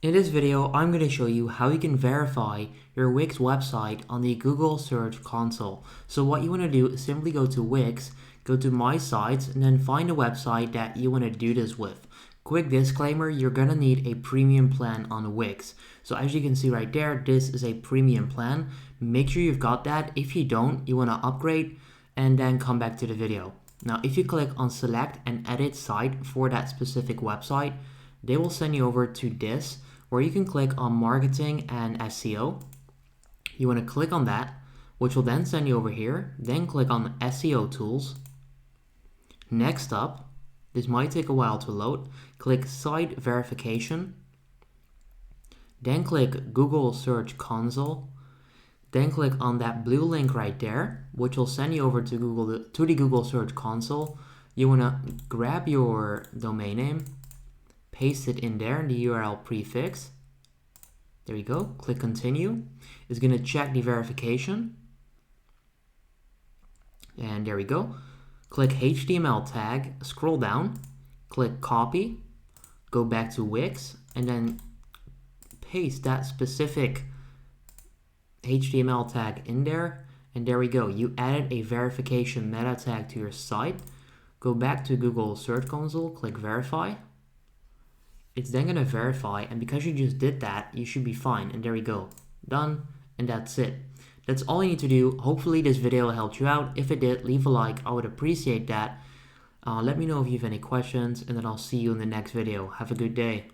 In this video, I'm going to show you how you can verify your Wix website on the Google Search Console. So what you want to do is simply go to Wix, go to My Sites, and then find a website that you want to do this with. Quick disclaimer, you're going to need a premium plan on Wix. So as you can see right there, this is a premium plan. Make sure you've got that. If you don't, you want to upgrade and then come back to the video. Now, if you click on select and edit site for that specific website, they will send you over to this, where you can click on marketing and SEO. You want to click on that, which will then send you over here. Then click on SEO tools. Next up, this might take a while to load. Click site verification. Then click Google Search Console. Then click on that blue link right there, which will send you over to the Google Search Console. You want to grab your domain name, paste it in there in the URL prefix. There you go. Click continue. It's going to check the verification. And there we go. Click HTML tag, scroll down, click copy, go back to Wix, and then paste that specific HTML tag in there. And there we go. You added a verification meta tag to your site. Go back to Google Search Console, click verify. It's then going to verify, and because you just did that, you should be fine. And there we go. Done, and that's it. That's all you need to do. Hopefully this video helped you out. If it did, leave a like. I would appreciate that. Let me know if you have any questions, and then I'll see you in the next video. Have a good day.